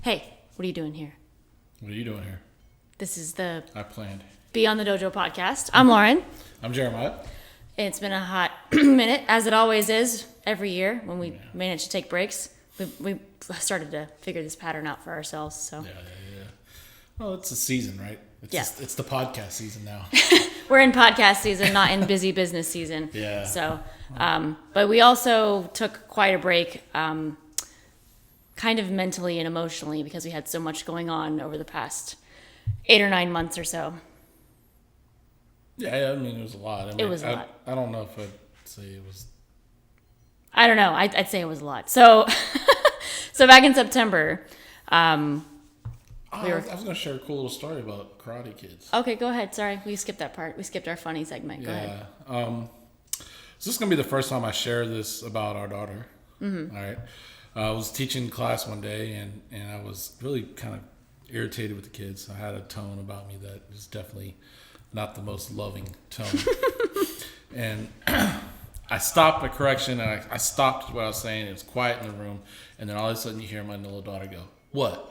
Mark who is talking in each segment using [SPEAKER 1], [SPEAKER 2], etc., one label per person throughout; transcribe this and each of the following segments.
[SPEAKER 1] Hey, what are you doing here?
[SPEAKER 2] What are you doing here?
[SPEAKER 1] This is the
[SPEAKER 2] I planned.
[SPEAKER 1] Be on the Dojo Podcast. I'm Lauren.
[SPEAKER 2] I'm Jeremiah.
[SPEAKER 1] It's been a hot minute, as it always is every year when we manage to take breaks. We started to figure this pattern out for ourselves. So
[SPEAKER 2] Yeah. Well, it's a season, right? It's the podcast season now.
[SPEAKER 1] We're in podcast season, not in busy business season.
[SPEAKER 2] Yeah.
[SPEAKER 1] So, but we also took quite a break, kind of mentally and emotionally, because we had so much going on over the past 8 or 9 months or so.
[SPEAKER 2] Yeah, I mean, it was a lot.
[SPEAKER 1] It was a lot.
[SPEAKER 2] I don't know if I'd say it was.
[SPEAKER 1] I don't know. I'd say it was a lot. So, so back in September,
[SPEAKER 2] I was going to share a cool little story about Karate Kids.
[SPEAKER 1] Okay, go ahead. Sorry, we skipped that part. We skipped our funny segment. Go ahead.
[SPEAKER 2] So this is going to be the first time I share this about our daughter. Mm-hmm. All right. I was teaching class one day, and I was really kind of irritated with the kids. I had a tone about me that was definitely not the most loving tone. And I stopped a correction, and I stopped what I was saying. It was quiet in the room, and then all of a sudden you hear my little daughter go, "What?"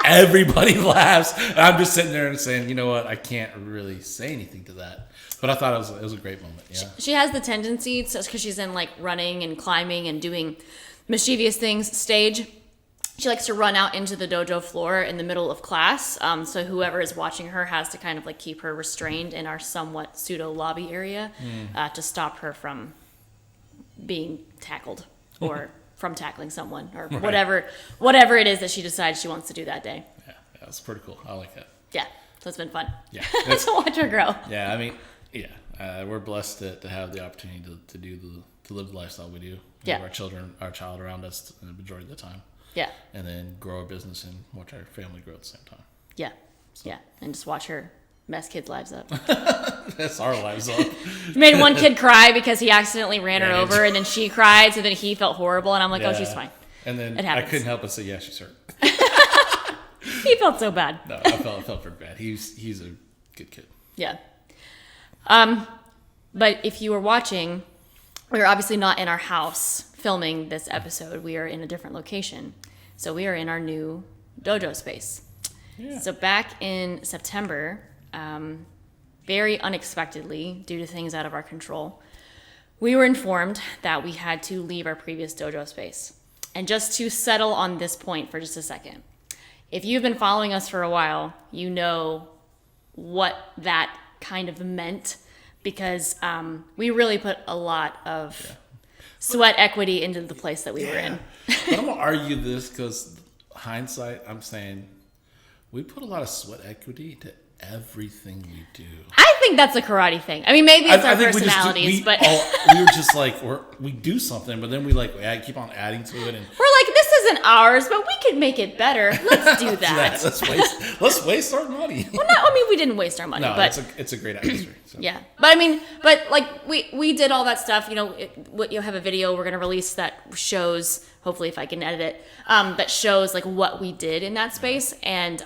[SPEAKER 2] Everybody laughs, and I'm just sitting there and saying, you know what, I can't really say anything to that. But I thought it was a great moment. Yeah.
[SPEAKER 1] She has the tendency, because she's in like running and climbing and doing mischievous things stage. She likes to run out into the dojo floor in the middle of class. So whoever is watching her has to kind of like keep her restrained in our somewhat pseudo lobby area to stop her from being tackled or from tackling someone or whatever it is that she decides she wants to do that day.
[SPEAKER 2] Yeah, that's pretty cool. I like that.
[SPEAKER 1] Yeah, so it's been fun.
[SPEAKER 2] Yeah,
[SPEAKER 1] to watch her grow.
[SPEAKER 2] Yeah, I mean, we're blessed to have the opportunity to live the lifestyle we do.
[SPEAKER 1] Yeah,
[SPEAKER 2] our child around us the majority of the time.
[SPEAKER 1] Yeah,
[SPEAKER 2] and then grow our business and watch our family grow at the same time.
[SPEAKER 1] Yeah, yeah, and just watch her mess kids' lives up.
[SPEAKER 2] That's our lives up.
[SPEAKER 1] She made one kid cry because he accidentally ran her over, and then she cried, so then he felt horrible, and I'm like, oh, she's fine.
[SPEAKER 2] And then
[SPEAKER 1] I
[SPEAKER 2] couldn't help but say, yeah, she's hurt.
[SPEAKER 1] He felt so bad.
[SPEAKER 2] No, I felt pretty bad. He's a good kid.
[SPEAKER 1] Yeah. But if you were watching, we are obviously not in our house filming this episode. We are in a different location. So we are in our new dojo space. Yeah. So back in September, very unexpectedly, due to things out of our control, we were informed that we had to leave our previous dojo space. And just to settle on this point for just a second, if you've been following us for a while, you know what that kind of meant, because we really put a lot of sweat equity into the place that we were in.
[SPEAKER 2] But I'm going to argue this because hindsight, I'm saying we put a lot of sweat equity to everything we do.
[SPEAKER 1] I think that's a karate thing. I mean, maybe it's our personalities, but
[SPEAKER 2] we were just like, we do something, but then we keep on adding to it, and
[SPEAKER 1] we're like, this isn't ours, but we could make it better. Let's do that.
[SPEAKER 2] let's waste our money.
[SPEAKER 1] Well, I mean, we didn't waste our money, but
[SPEAKER 2] it's a great atmosphere. So.
[SPEAKER 1] Yeah, but I mean, like we did all that stuff. You know, you'll have a video we're gonna release that shows. Hopefully, if I can edit it, that shows like what we did in that space, and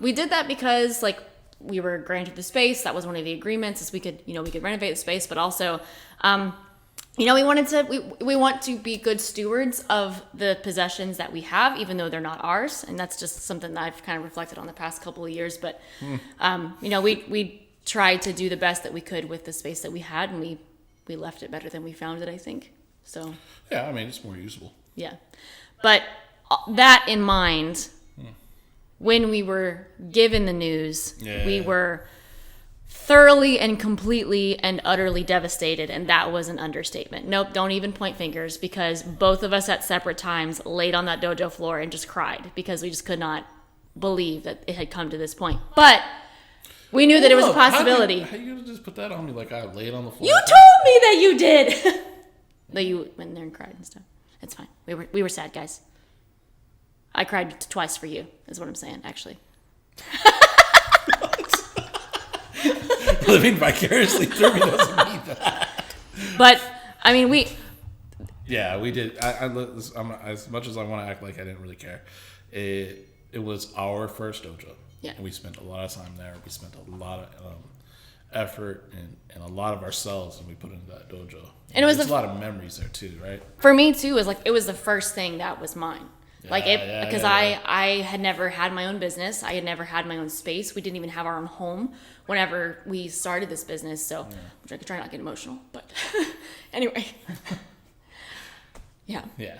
[SPEAKER 1] we did that because like we were granted the space. That was one of the agreements, is we could renovate the space, but also, we want to be good stewards of the possessions that we have, even though they're not ours, and that's just something that I've kind of reflected on the past couple of years. But we tried to do the best that we could with the space that we had, and we left it better than we found it, I think. So
[SPEAKER 2] yeah, I mean, it's more usable.
[SPEAKER 1] Yeah, but that in mind, when we were given the news, we were thoroughly and completely and utterly devastated, and that was an understatement. Nope, don't even point fingers, because both of us at separate times laid on that dojo floor and just cried because we just could not believe that it had come to this point. But we knew that it was a possibility.
[SPEAKER 2] How you gonna just put that on me like I laid on the floor?
[SPEAKER 1] You told me that you did. That you went there and cried and stuff. It's fine. We were sad, guys. I cried twice for you, is what I'm saying, actually.
[SPEAKER 2] Living vicariously through me doesn't mean that.
[SPEAKER 1] But I mean, we
[SPEAKER 2] did. As much as I want to act like I didn't really care, it was our first dojo.
[SPEAKER 1] Yeah.
[SPEAKER 2] And we spent a lot of time there. We spent a lot of effort and a lot of ourselves, and we put into that dojo. And it was a lot of memories there too, right?
[SPEAKER 1] For me too, it was the first thing that was mine. Because I had never had my own business. I had never had my own space. We didn't even have our own home whenever we started this business. So I'm trying not to get emotional, but anyway. Yeah.
[SPEAKER 2] Yeah.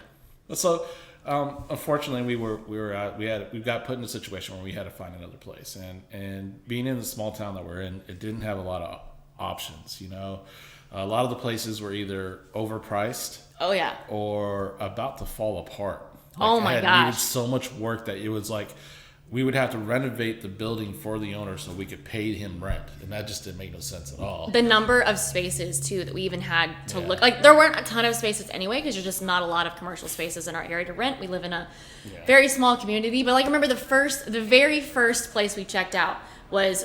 [SPEAKER 2] So, unfortunately, we got put in a situation where we had to find another place, and being in the small town that we're in, it didn't have a lot of options. You know, a lot of the places were either overpriced.
[SPEAKER 1] Oh yeah.
[SPEAKER 2] Or about to fall apart.
[SPEAKER 1] Oh my gosh.
[SPEAKER 2] Needed so much work that it was like we would have to renovate the building for the owner so we could pay him rent, and that just didn't make no sense at all.
[SPEAKER 1] The number of spaces too that we even had to look, like there weren't a ton of spaces anyway because there's just not a lot of commercial spaces in our area to rent. We live in a very small community, but like I remember the very first place we checked out was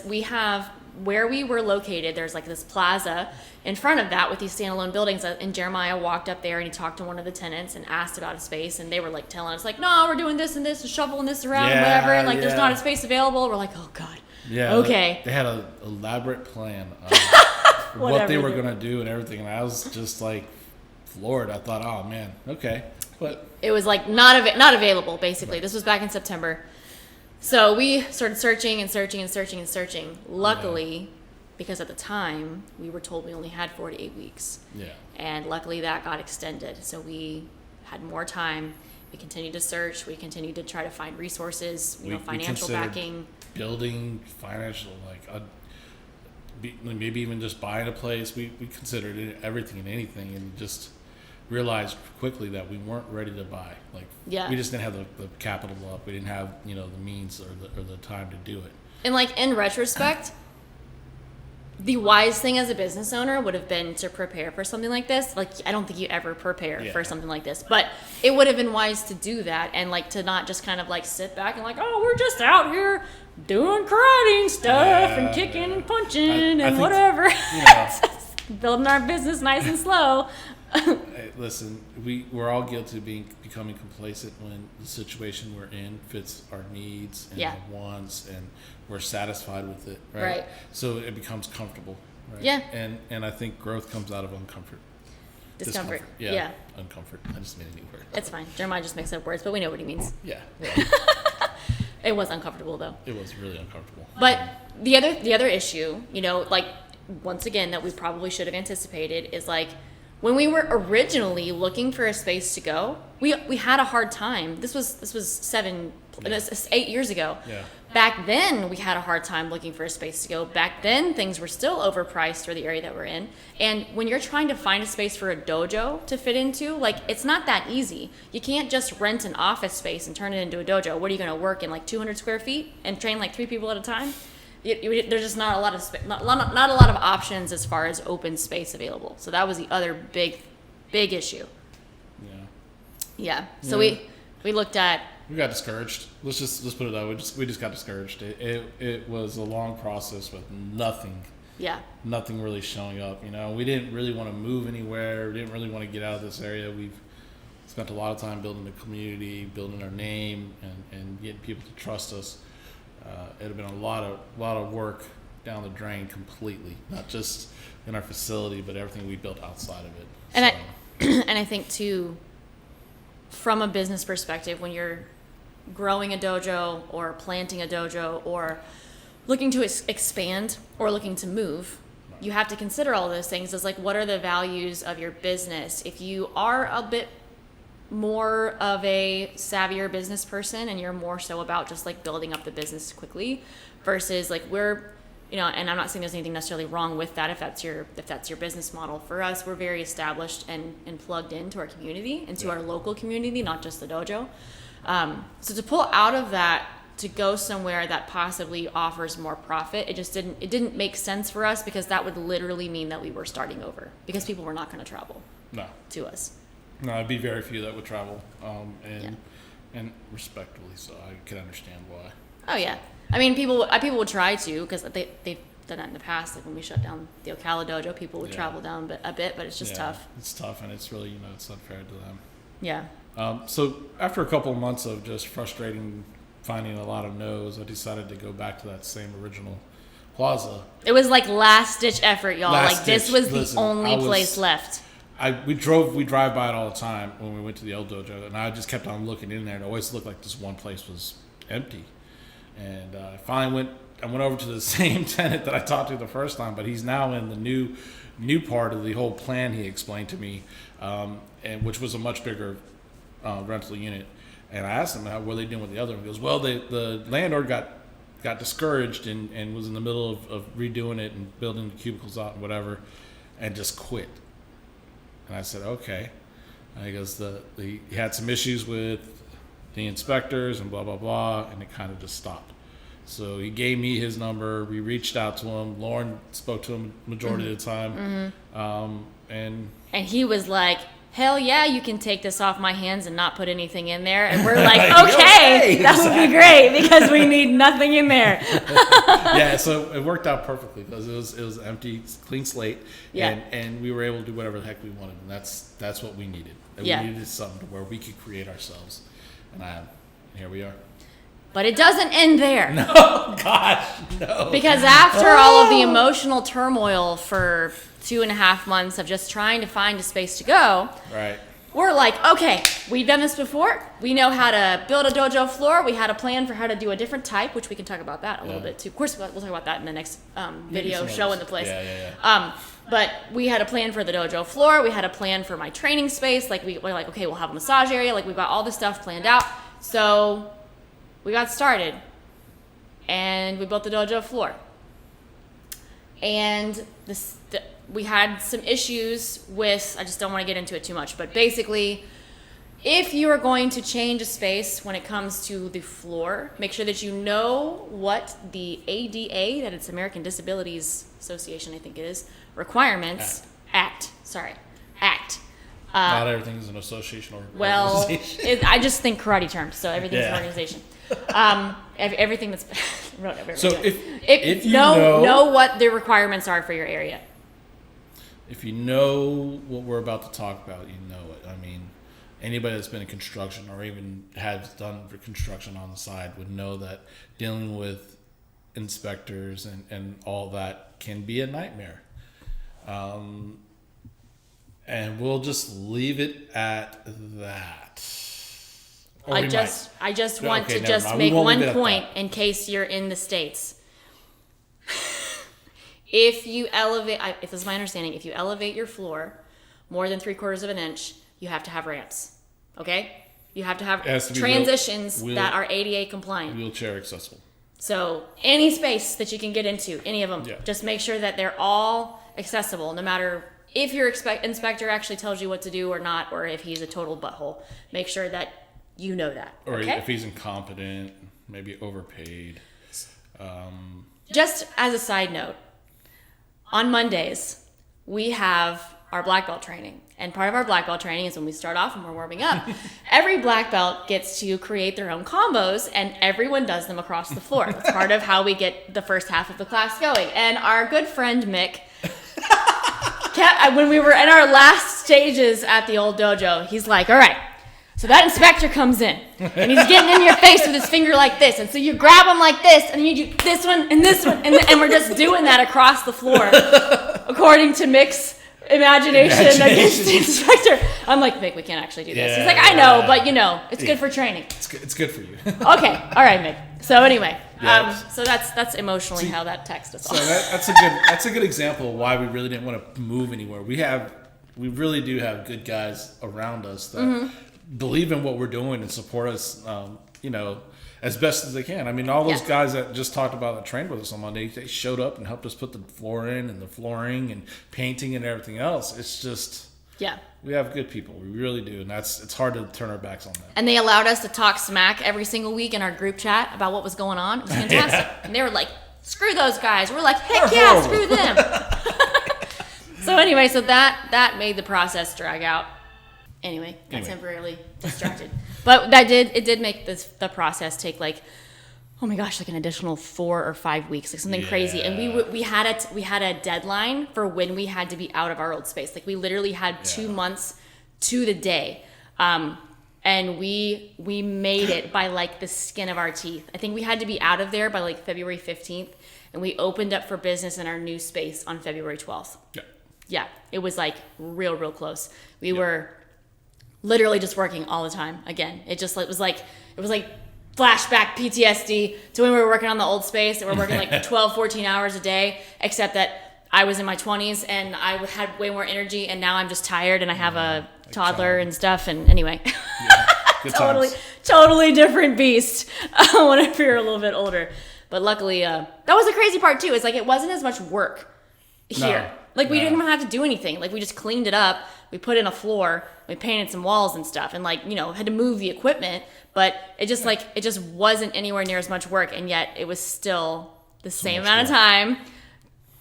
[SPEAKER 1] where we were located. There's like this plaza in front of that with these standalone buildings, and Jeremiah walked up there and he talked to one of the tenants and asked about a space, and they were like telling us like, no, we're doing this and this and shuffling this around and whatever, and like there's not a space available. We're like, oh god.
[SPEAKER 2] Yeah.
[SPEAKER 1] Okay.
[SPEAKER 2] They had an elaborate plan of what they were gonna do and everything, and I was just like floored. I thought, oh man, okay, but
[SPEAKER 1] it was like not available basically. Right. This was back in September. So we started searching and searching and searching and searching. Luckily, because at the time, we were told we only had 4 to 8 weeks. Yeah. And luckily that got extended. So we had more time. We continued to search. We continued to try to find resources, financial backing.
[SPEAKER 2] Building, financial, maybe even just buying a place. We considered everything and anything, and just realized quickly that we weren't ready to buy. We just didn't have the capital up. We didn't have the means or the time to do it.
[SPEAKER 1] And in retrospect, the wise thing as a business owner would have been to prepare for something like this. I don't think you ever prepare for something like this, but it would have been wise to do that and to not just kind of sit back and oh, we're just out here doing karate and stuff and kicking and punching and think, whatever. Building our business nice and slow.
[SPEAKER 2] Hey, listen, we're all guilty of becoming complacent when the situation we're in fits our needs and our wants, and we're satisfied with it, right? So it becomes comfortable, right? Yeah. And I think growth comes out of uncomfort.
[SPEAKER 1] Discomfort.
[SPEAKER 2] Yeah. Uncomfort. I just made a new word.
[SPEAKER 1] It's fine. Jeremiah just makes up words, but we know what he means.
[SPEAKER 2] Yeah.
[SPEAKER 1] It was uncomfortable though.
[SPEAKER 2] It was really uncomfortable.
[SPEAKER 1] But the other issue, once again, that we probably should have anticipated is when we were originally looking for a space to go, we had a hard time. This was 8 years ago. Yeah. Back then, we had a hard time looking for a space to go. Back then, things were still overpriced for the area that we're in. And when you're trying to find a space for a dojo to fit into, it's not that easy. You can't just rent an office space and turn it into a dojo. What are you going to work in 200 square feet and train 3 people at a time? There's just not a lot of not a lot of options as far as open space available. So that was the other big issue. Yeah. So we looked at.
[SPEAKER 2] We got discouraged. Let's put it that way. We just got discouraged. It was a long process with nothing. Yeah. Nothing really showing up. We didn't really want to move anywhere. We didn't really want to get out of this area. We've spent a lot of time building the community, building our name, and getting people to trust us. It had been a lot of work down the drain completely, not just in our facility, but everything we built outside of it.
[SPEAKER 1] And I think too, from a business perspective, when you're growing a dojo or planting a dojo or looking to expand or looking to move, you have to consider all those things as what are the values of your business. If you are a bit more of a savvier business person and you're more so about just building up the business quickly versus we're and I'm not saying there's anything necessarily wrong with that if that's your business model. For us, we're very established and plugged into our community, into our local community, not just the dojo. So to pull out of that to go somewhere that possibly offers more profit, it didn't make sense for us, because that would literally mean that we were starting over, because people were not going to travel to us.
[SPEAKER 2] No, it'd be very few that would travel, and respectfully so. I can understand why.
[SPEAKER 1] Oh yeah, I mean people would try to, because they've done that in the past. When we shut down the Ocala dojo, people would travel down a bit, but it's just tough. It's
[SPEAKER 2] tough, and it's really it's unfair to them.
[SPEAKER 1] Yeah.
[SPEAKER 2] So after a couple of months of just frustrating, finding a lot of no's, I decided to go back to that same original plaza.
[SPEAKER 1] It was last ditch effort, y'all. This was the only place left.
[SPEAKER 2] we drive by it all the time when we went to the old dojo, and I just kept on looking in there, and it always looked like this one place was empty. And I finally went over to the same tenant that I talked to the first time, but he's now in the new part of the whole plan he explained to me, and which was a much bigger rental unit. And I asked him how were they doing with the other one. He goes, well, the landlord got discouraged and was in the middle of redoing it and building the cubicles out and whatever, and just quit. And I said, okay. And he goes, he had some issues with the inspectors and blah, blah, blah, and it kind of just stopped. So he gave me his number. We reached out to him. Lauren spoke to him majority of the time. And
[SPEAKER 1] he was like, hell yeah, you can take this off my hands and not put anything in there. And we're like, okay, that would be great because we need nothing in there.
[SPEAKER 2] Yeah, so it worked out perfectly because it was empty, clean slate, and we were able to do whatever the heck we wanted, and that's what we needed. We needed something where we could create ourselves, and here we are.
[SPEAKER 1] But it doesn't end there.
[SPEAKER 2] No, gosh, no.
[SPEAKER 1] Because after all of the emotional turmoil for 2.5 months of just trying to find a space to go,
[SPEAKER 2] right,
[SPEAKER 1] we're like, okay, we've done this before. We know how to build a dojo floor. We had a plan for how to do a different type, which we can talk about that a little bit too. Of course, we'll talk about that in the next video showing the place.
[SPEAKER 2] Yeah.
[SPEAKER 1] But we had a plan for the dojo floor. We had a plan for my training space. Like we're like, okay, we'll have a massage area. Like we've got all this stuff planned out. So we got started, and we built the dojo floor. And we had some issues with, I just don't want to get into it too much, but basically, if you are going to change a space when it comes to the floor, make sure that you know what the ADA, that it's American Disabilities Association, I think it is, requirements, Act.
[SPEAKER 2] Not everything is an association or
[SPEAKER 1] organization. I just think karate terms, so everything's an organization. Everything that's
[SPEAKER 2] so if you
[SPEAKER 1] know what the requirements are for your area.
[SPEAKER 2] If you know what we're about to talk about, you know it. I mean, anybody that's been in construction or even has done construction on the side would know that dealing with inspectors and all that can be a nightmare. And we'll just leave it at that.
[SPEAKER 1] I just want to make one point in case you're in the States. If you elevate, if this is my understanding, if you elevate your floor more than 3/4 of an inch, you have to have ramps. Okay? You have to have transitions that are ADA compliant.
[SPEAKER 2] Wheelchair accessible.
[SPEAKER 1] So any space that you can get into, any of them, just make sure that they're all accessible, no matter if your inspector actually tells you what to do or not, or if he's a total butthole. Make sure that you know that.
[SPEAKER 2] Or if he's incompetent, maybe overpaid.
[SPEAKER 1] Just as a side note, on Mondays, we have our black belt training. And part of our black belt training is when we start off and we're warming up. Every black belt gets to create their own combos, and everyone does them across the floor. It's part of how we get the first half of the class going. And our good friend Mick, when we were in our last stages at the old dojo, he's like, all right, so that inspector comes in, and he's getting in your face with his finger like this, and so you grab him like this, and you do this one, and and we're just doing that across the floor, according to Mick's imagination against the inspector. I'm like, Mick, we can't actually do this. He's like, I know, but it's good for training.
[SPEAKER 2] It's good for you.
[SPEAKER 1] Okay, all right, Mick. So anyway, so that's emotionally how that text is.
[SPEAKER 2] So that's a good example of why we really didn't want to move anywhere. We really do have good guys around us that believe in what we're doing and support us, as best as they can. I mean, all those guys that just talked about that trained with us on Monday, they showed up and helped us put the floor in and the flooring and painting and everything else. It's just, we have good people. We really do. And it's hard to turn our backs on that.
[SPEAKER 1] And they allowed us to talk smack every single week in our group chat about what was going on. It was fantastic. And they were like, screw those guys. We're like, heck yeah, screw them. So anyway, that made the process drag out. Anyway, got temporarily distracted. But it did make the process take like, oh my gosh, like an additional 4 or 5 weeks, like something crazy. And we had a deadline for when we had to be out of our old space. Like we literally had 2 months to the day. And we made it by like the skin of our teeth. I think we had to be out of there by like February 15th. And we opened up for business in our new space on February 12th.
[SPEAKER 2] Yeah.
[SPEAKER 1] Yeah, it was like real close. We were literally just working all the time. Again, it was like flashback PTSD to when we were working on the old space, and we're working like 12, 14 hours a day, except that I was in my 20s and I had way more energy, and now I'm just tired and I have a toddler and stuff. And anyway, totally different beast whenever you're a little bit older. But luckily, that was the crazy part too. It's like it wasn't as much work here. Like we didn't even have to do anything. Like we just cleaned it up. We put in a floor. We painted some walls and stuff, and like had to move the equipment. But it just it just wasn't anywhere near as much work, and yet it was still the same amount of time.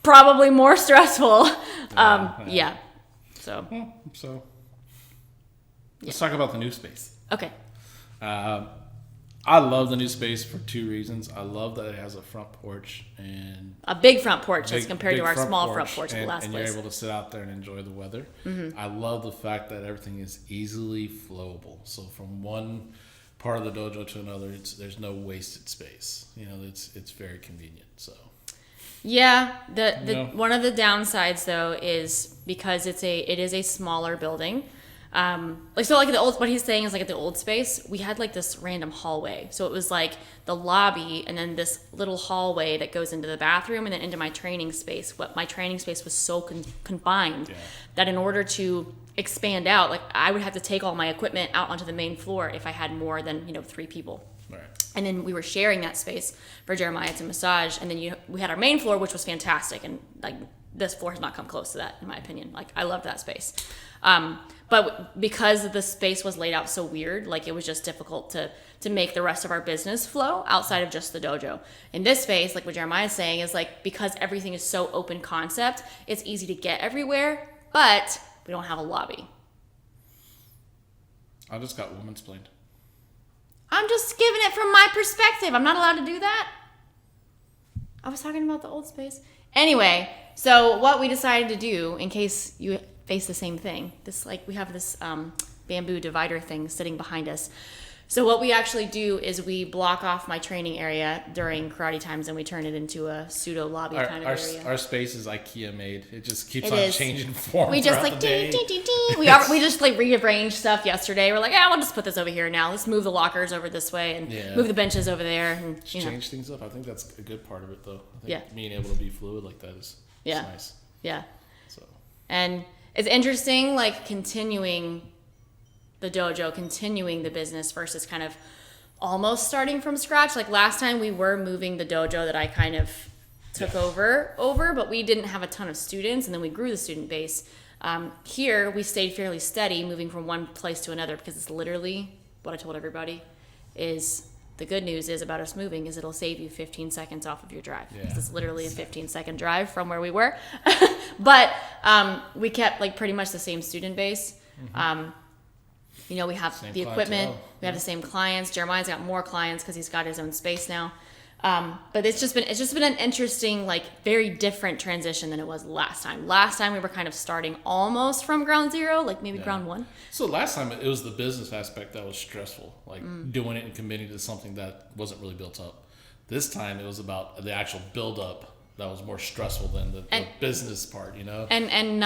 [SPEAKER 1] Probably more stressful. So
[SPEAKER 2] let's talk about the new space.
[SPEAKER 1] Okay.
[SPEAKER 2] I love the new space for two reasons. I love that it has a front porch and
[SPEAKER 1] a big front porch as compared to our small front porch at the last place.
[SPEAKER 2] And you're able to sit out there and enjoy the weather. Mm-hmm. I love the fact that everything is easily flowable. So from one part of the dojo to another, there's no wasted space. It's very convenient. So.
[SPEAKER 1] Yeah, one of the downsides though is because it is a smaller building. What he's saying is like at the old space, we had like this random hallway. So it was like the lobby and then this little hallway that goes into the bathroom and then into my training space. But my training space was so confined that in order to expand out, like I would have to take all my equipment out onto the main floor if I had more than 3 people.
[SPEAKER 2] Right.
[SPEAKER 1] And then we were sharing that space for Jeremiah to massage, and then we had our main floor, which was fantastic, and like this floor has not come close to that in my opinion. Like I loved that space. But because the space was laid out so weird, like it was just difficult to make the rest of our business flow outside of just the dojo. In this space, like what Jeremiah is saying, is like because everything is so open concept, it's easy to get everywhere, but we don't have a lobby.
[SPEAKER 2] I just got woman's planed.
[SPEAKER 1] I'm just giving it from my perspective. I'm not allowed to do that. I was talking about the old space. Anyway, so what we decided to do, in case you face the same thing, we have this bamboo divider thing sitting behind us. So what we actually do is we block off my training area during karate times and we turn it into a pseudo lobby kind of area.
[SPEAKER 2] Our space is IKEA made. It just keeps on changing form.
[SPEAKER 1] We just like ding. We just like rearranged stuff yesterday. We're like, we'll just put this over here now. Let's move the lockers over this way and move the benches over there and
[SPEAKER 2] change things up. I think that's a good part of it though. I think being able to be fluid like that is nice.
[SPEAKER 1] Yeah. So. And it's interesting, like continuing the dojo, continuing the business versus kind of almost starting from scratch. Like last time we were moving the dojo that I kind of took over, but we didn't have a ton of students, and then we grew the student base. Here we stayed fairly steady, moving from one place to another, because it's literally what I told everybody is the good news is about us moving is it'll save you 15 seconds off of your drive. Yeah. It's literally a 15-second drive from where we were. But we kept like pretty much the same student base. Mm-hmm. We have same the equipment. We have the same clients. Jeremiah's got more clients because he's got his own space now. But it's just been an interesting, like very different transition than it was last time. Last time we were kind of starting almost from ground zero, like maybe ground one.
[SPEAKER 2] So last time it was the business aspect that was stressful, like doing it and committing to something that wasn't really built up. This time it was about the actual build up that was more stressful than the business part,
[SPEAKER 1] And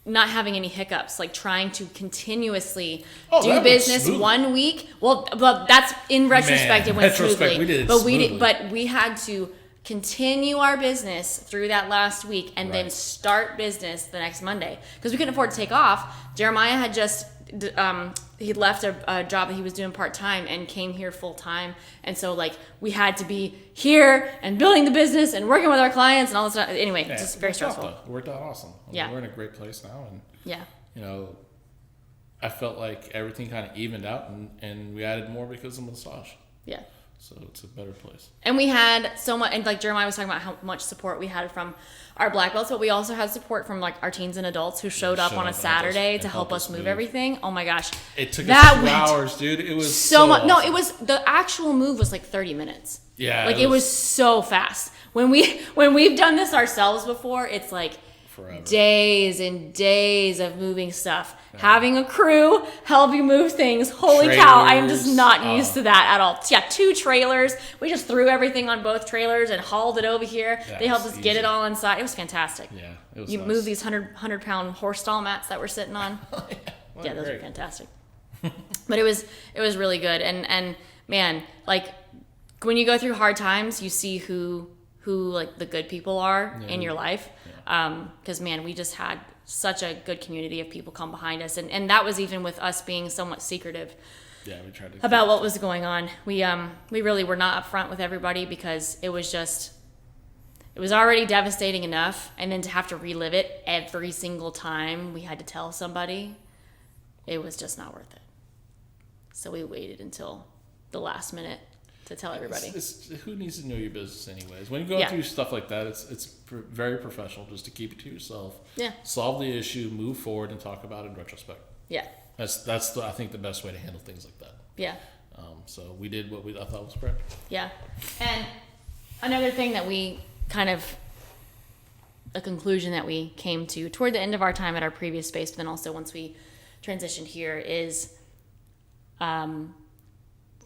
[SPEAKER 1] not having any hiccups, like trying to continuously do business 1 week. Well, that's in retrospect, it went smoothly. But we had to continue our business through that last week and then start business the next Monday because we couldn't afford to take off. Jeremiah had just he left a job that he was doing part-time and came here full-time, and so like we had to be here and building the business and working with our clients and all this stuff. Anyway, just very stressful.
[SPEAKER 2] It worked out awesome. We're in a great place now, and I felt like everything kind of evened out, and we added more because of massage.
[SPEAKER 1] Yeah.
[SPEAKER 2] So it's a better place.
[SPEAKER 1] And we had so much, and like Jeremiah was talking about how much support we had from our black belts, but we also had support from like our teens and adults who showed up on a Saturday to help us move everything. Oh my gosh.
[SPEAKER 2] It took us 2 hours, dude. It was so much.
[SPEAKER 1] Awesome. No, it was, the actual move was like 30 minutes.
[SPEAKER 2] Yeah.
[SPEAKER 1] Like it was so fast. When we've done this ourselves before, it's like forever. Days and days of moving stuff. Having a crew help you move things. Holy cow, I am just not used to that at all. Yeah, 2 trailers. We just threw everything on both trailers and hauled it over here. They helped us get it all inside. It was fantastic.
[SPEAKER 2] Yeah, it was
[SPEAKER 1] You
[SPEAKER 2] nice.
[SPEAKER 1] moved these 100-pound horse stall mats that we're sitting on. Yeah, those are fantastic. But it was really good. And man, like when you go through hard times, you see who like the good people are in your life. Because man, we just had such a good community of people come behind us, and that was even with us being somewhat secretive
[SPEAKER 2] we tried to
[SPEAKER 1] about what was going on. We really were not upfront with everybody because it was already devastating enough, and then to have to relive it every single time we had to tell somebody, it was just not worth it. So we waited until the last minute to tell everybody.
[SPEAKER 2] Who needs to know your business anyways? When you go through stuff like that, it's very professional just to keep it to yourself.
[SPEAKER 1] Yeah.
[SPEAKER 2] Solve the issue, move forward, and talk about it in retrospect.
[SPEAKER 1] Yeah.
[SPEAKER 2] That's I think the best way to handle things like that.
[SPEAKER 1] Yeah.
[SPEAKER 2] So we did what I thought was correct.
[SPEAKER 1] Yeah. And another thing that we a conclusion that we came to toward the end of our time at our previous space, but then also once we transitioned here is,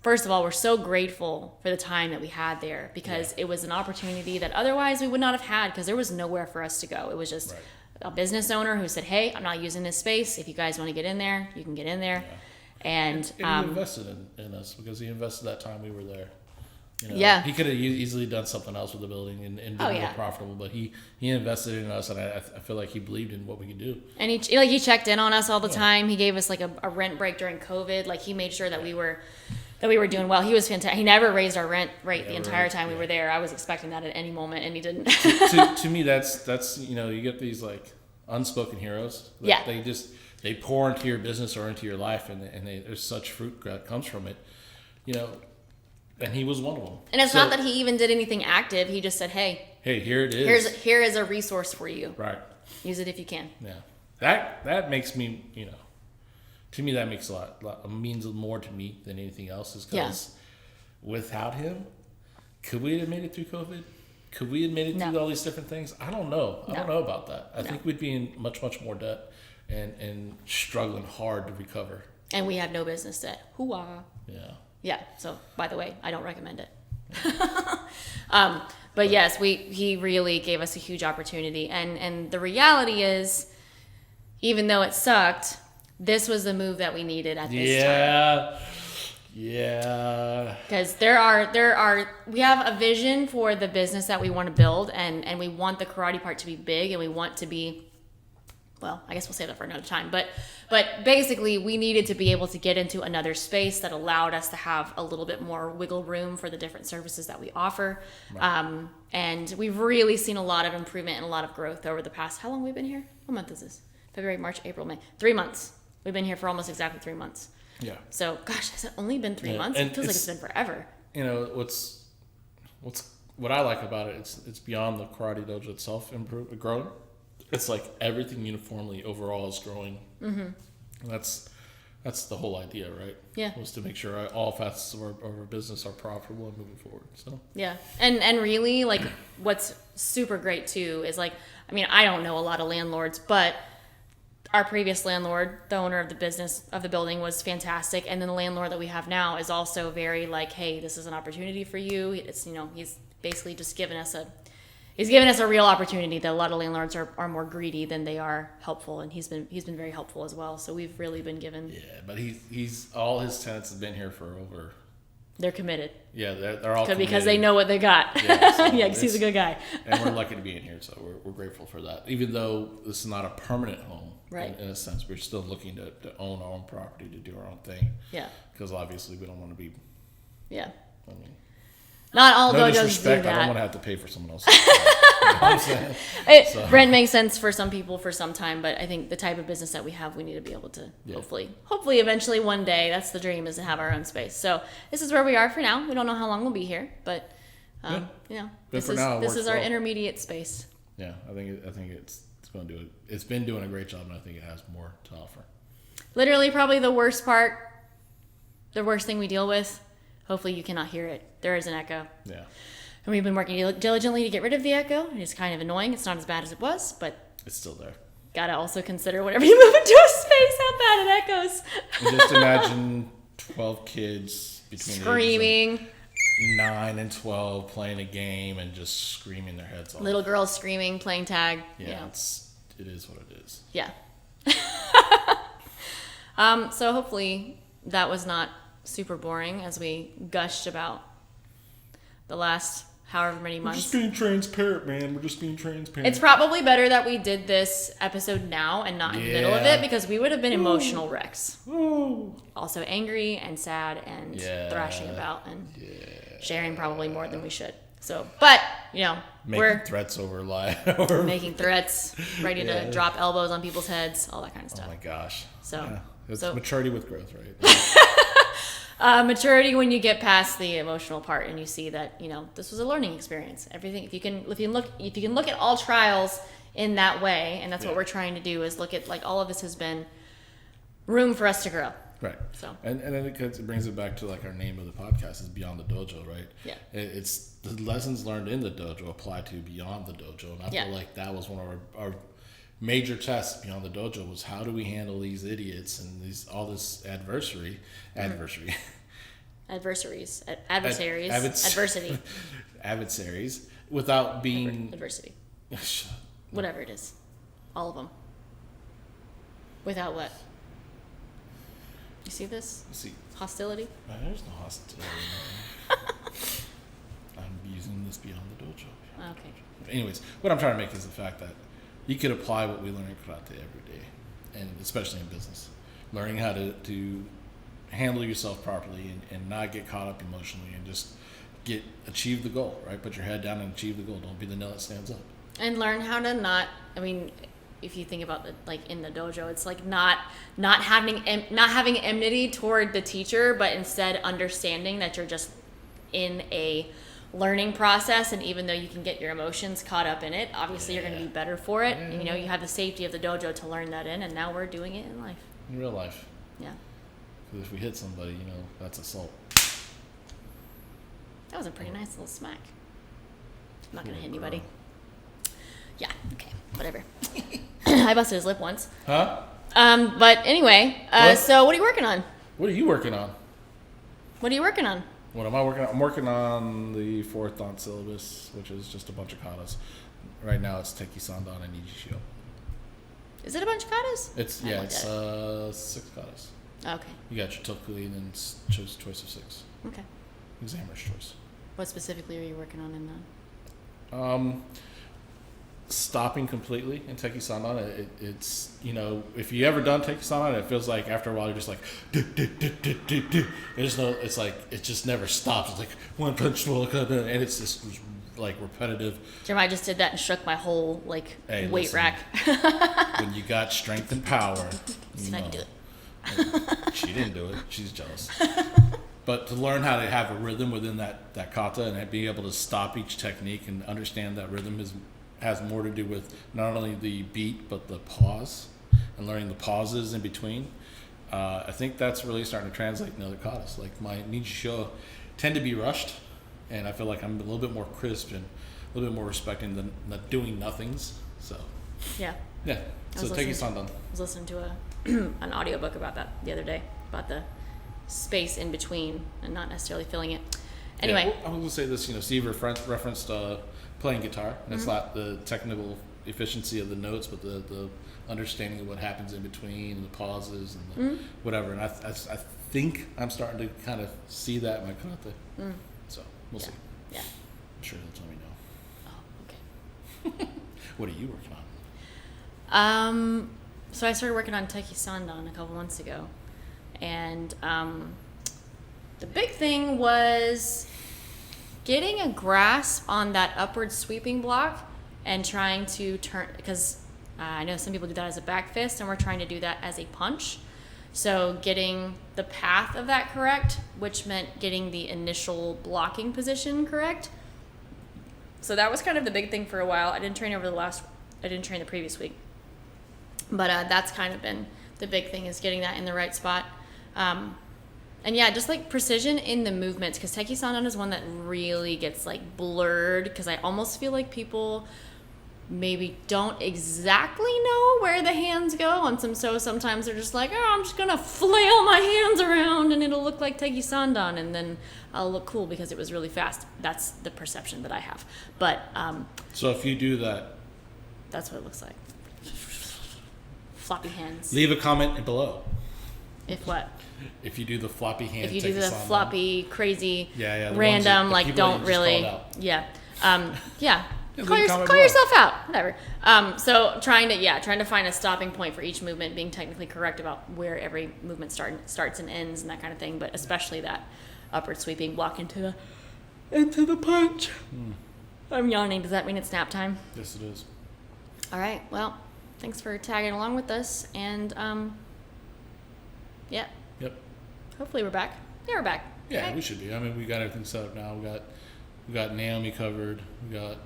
[SPEAKER 1] first of all, we're so grateful for the time that we had there because it was an opportunity that otherwise we would not have had because there was nowhere for us to go. It was just a business owner who said, hey, I'm not using this space. If you guys want to get in there, you can get in there.
[SPEAKER 2] Yeah.
[SPEAKER 1] And
[SPEAKER 2] he invested in us because he invested that time we were there. He could have easily done something else with the building and been more profitable, but he invested in us, and I feel like he believed in what we could do. And
[SPEAKER 1] he checked in on us all the time. He gave us like a rent break during COVID. Like he made sure that we were doing well. He was fantastic. He never raised our rent rate the entire time we were there. I was expecting that at any moment, and he didn't.
[SPEAKER 2] to me, that's you get these like unspoken heroes. They pour into your business or into your life, and there's such fruit that comes from it. And he was one of them.
[SPEAKER 1] And it's not that he even did anything active. He just said, hey,
[SPEAKER 2] here it is.
[SPEAKER 1] Here is a resource for you.
[SPEAKER 2] Right.
[SPEAKER 1] Use it if you can.
[SPEAKER 2] Yeah. That makes me, to me that makes means more to me than anything else is because without him, could we have made it through COVID? Could we have made it through all these different things? I don't know. I don't know about that. I think we'd be in much, much more debt and struggling hard to recover.
[SPEAKER 1] And we had no business debt. Hoo-ah.
[SPEAKER 2] Yeah.
[SPEAKER 1] Yeah. So, by the way, I don't recommend it. But yes, he really gave us a huge opportunity. And the reality is, even though it sucked, this was the move that we needed at this time. Yeah. Because we have a vision for the business that we want to build, and we want the karate part to be big, and we want to be, well, I guess we'll save that for another time. But basically, we needed to be able to get into another space that allowed us to have a little bit more wiggle room for the different services that we offer. Right. And we've really seen a lot of improvement and a lot of growth over the past, how long have we been here? What month is this? February, March, April, May. 3 months. We've been here for almost exactly 3 months. Yeah. So, gosh, has it only been 3 months? It feels like it's been forever.
[SPEAKER 2] What I like about it, it's beyond the karate dojo itself growing. It's like everything uniformly overall is growing. Mm-hmm. And that's the whole idea, right?
[SPEAKER 1] Yeah.
[SPEAKER 2] Was to make sure all facets of our business are profitable and moving forward. So
[SPEAKER 1] yeah, and really, like, what's super great too is, like, I mean, I don't know a lot of landlords, but our previous landlord, the owner of the business of the building, was fantastic, and then the landlord that we have now is also very like, hey, this is an opportunity for you. It's he's basically just given us a real opportunity that a lot of landlords are more greedy than they are helpful, and he's been very helpful as well. So we've really been given. Yeah,
[SPEAKER 2] but he's all his tenants have been here for over.
[SPEAKER 1] They're committed.
[SPEAKER 2] Yeah, they're all committed.
[SPEAKER 1] Because they know what they got.
[SPEAKER 2] Yeah,
[SPEAKER 1] because he's a good guy.
[SPEAKER 2] And we're lucky to be in here, so we're grateful for that. Even though this is not a permanent home, right? In a sense, we're still looking to own our own property, to do our own thing. Yeah. Because obviously we don't want to be. Yeah. I mean.
[SPEAKER 1] Not all dojos
[SPEAKER 2] disrespect,
[SPEAKER 1] do that.
[SPEAKER 2] I don't want to have to pay for someone else's. You know what I'm saying?
[SPEAKER 1] Rent makes sense for some people for some time, but I think the type of business that we have, we need to be able to hopefully eventually one day, that's the dream, is to have our own space. So this is where we are for now. We don't know how long we'll be here, but this is our intermediate space.
[SPEAKER 2] Yeah, I think it's going to do it. It's been doing a great job, and I think it has more to offer.
[SPEAKER 1] Literally, probably the worst thing we deal with. Hopefully you cannot hear it. There is an echo. Yeah. And we've been working diligently to get rid of the echo. It's kind of annoying. It's not as bad as it was, but...
[SPEAKER 2] it's still there.
[SPEAKER 1] Gotta also consider whenever you move into a space how bad it echoes.
[SPEAKER 2] And just imagine 12 kids between
[SPEAKER 1] Screaming.
[SPEAKER 2] the ages of 9 and 12 playing a game and just screaming their heads off.
[SPEAKER 1] Little girls screaming, playing tag.
[SPEAKER 2] Yeah, it is what it is.
[SPEAKER 1] Yeah. So hopefully that was not super boring as we gushed about the last however many months.
[SPEAKER 2] We're just being transparent, man. We're just being transparent.
[SPEAKER 1] It's probably better that we did this episode now and not in the middle of it, because we would have been emotional wrecks. Also angry and sad and thrashing about and sharing probably more than we should. So, but,
[SPEAKER 2] making threats over
[SPEAKER 1] making threats, ready to drop elbows on people's heads, all that kind of stuff.
[SPEAKER 2] Oh my gosh.
[SPEAKER 1] So,
[SPEAKER 2] it's maturity with growth, right?
[SPEAKER 1] Maturity when you get past the emotional part and you see that this was a learning experience. Everything, if you can look at all trials in that way, and that's what we're trying to do, is look at like all of this has been room for us to grow.
[SPEAKER 2] Right.
[SPEAKER 1] So
[SPEAKER 2] and then it brings it back to like our name of the podcast is Beyond the Dojo, right?
[SPEAKER 1] Yeah.
[SPEAKER 2] It's the lessons learned in the dojo apply to beyond the dojo, and I feel like that was one of our major tests beyond the dojo was how do we handle these idiots and this adversity without being
[SPEAKER 1] adversity, whatever it is, all of them. Without what? You see this? Hostility?
[SPEAKER 2] There's no hostility. I'm using this beyond the dojo.
[SPEAKER 1] Okay.
[SPEAKER 2] Anyways, what I'm trying to make is the fact that you could apply what we learn in karate every day, and especially in business. Learning how to handle yourself properly and not get caught up emotionally and just achieve the goal, right? Put your head down and achieve the goal. Don't be the nail that stands up.
[SPEAKER 1] And learn how to not, if you think about in the dojo, it's like not having enmity toward the teacher, but instead understanding that you're just in a learning process, and even though you can get your emotions caught up in it, obviously you're going to be better for it. And, you have the safety of the dojo to learn that in, and now we're doing it in life.
[SPEAKER 2] In real life.
[SPEAKER 1] Yeah.
[SPEAKER 2] Because if we hit somebody, that's assault.
[SPEAKER 1] That was a pretty nice little smack. I'm not going to hit anybody. Yeah, okay, whatever. I busted his lip once.
[SPEAKER 2] Huh?
[SPEAKER 1] But anyway, so what are you working on?
[SPEAKER 2] What are you working on?
[SPEAKER 1] What are you working on?
[SPEAKER 2] What am I working on? I'm working on the 4th Dan syllabus, which is just a bunch of katas. Right now it's Teki Sandan and Nijishio.
[SPEAKER 1] Is it a bunch of katas?
[SPEAKER 2] It's 6 katas.
[SPEAKER 1] Okay.
[SPEAKER 2] You got your Tokuli and then choose choice of 6.
[SPEAKER 1] Okay.
[SPEAKER 2] Examiner's choice.
[SPEAKER 1] What specifically are you working on in that?
[SPEAKER 2] Stopping completely in Teki Sandan. It's if you ever done Teki Sandan, it feels like after a while you're just like it's like it just never stops. It's like one punch, and it's just like repetitive.
[SPEAKER 1] Jeremiah just did that and shook my whole weight rack.
[SPEAKER 2] When you got strength and power,
[SPEAKER 1] I can do it.
[SPEAKER 2] She didn't do it. She's jealous. But to learn how to have a rhythm within that kata and be able to stop each technique and understand that rhythm has more to do with not only the beat but the pause and learning the pauses in between. I think that's really starting to translate in other katas. Like my Nijisho tend to be rushed, and I feel like I'm a little bit more crisp and a little bit more respecting the doing nothings. So
[SPEAKER 1] yeah.
[SPEAKER 2] So Teki Sandan.
[SPEAKER 1] I was listening to an audiobook about that the other day, about the space in between and not necessarily filling it. Anyway,
[SPEAKER 2] I was going to say this. Steve referenced playing guitar, and it's not the technical efficiency of the notes, but the understanding of what happens in between and the pauses and the whatever. And I think I'm starting to kind of see that in my karate. So we'll see.
[SPEAKER 1] Yeah.
[SPEAKER 2] I'm sure they'll tell me no.
[SPEAKER 1] Oh, okay.
[SPEAKER 2] What are you working
[SPEAKER 1] on? So I started working on Teki Sandan a couple months ago, and the big thing was getting a grasp on that upward sweeping block and trying to turn, because I know some people do that as a back fist, and we're trying to do that as a punch. So getting the path of that correct, which meant getting the initial blocking position correct. So that was kind of the big thing for a while. I didn't train the previous week. But that's kind of been the big thing, is getting that in the right spot. And yeah, just like precision in the movements, because Teki Sandan is one that really gets like blurred, because I almost feel like people maybe don't exactly know where the hands go. And so sometimes they're just like, oh, I'm just going to flail my hands around and it'll look like Tegi Sandan, and then I'll look cool because it was really fast. That's the perception that I have. But
[SPEAKER 2] so if you do that,
[SPEAKER 1] that's what it looks like. Floppy hands.
[SPEAKER 2] Leave a comment below.
[SPEAKER 1] If what?
[SPEAKER 2] If you do the floppy hand,
[SPEAKER 1] if you do the floppy, crazy,
[SPEAKER 2] the
[SPEAKER 1] random,
[SPEAKER 2] ones
[SPEAKER 1] like don't really,
[SPEAKER 2] yeah.
[SPEAKER 1] Call yourself out, whatever. So trying to find a stopping point for each movement, being technically correct about where every movement starts and ends and that kind of thing, but especially that upward sweeping walk into the punch. I'm yawning. Does that mean it's nap time?
[SPEAKER 2] Yes, it is.
[SPEAKER 1] All right. Well, thanks for tagging along with us, and yeah.
[SPEAKER 2] Yep.
[SPEAKER 1] Hopefully we're back. Yeah, we're back.
[SPEAKER 2] Yeah,
[SPEAKER 1] okay.
[SPEAKER 2] We should be. I mean, we got everything set up now. We got Naomi covered. We got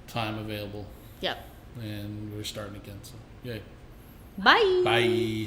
[SPEAKER 2] time available.
[SPEAKER 1] Yep.
[SPEAKER 2] And we're starting again. So, yay.
[SPEAKER 1] Bye.
[SPEAKER 2] Bye.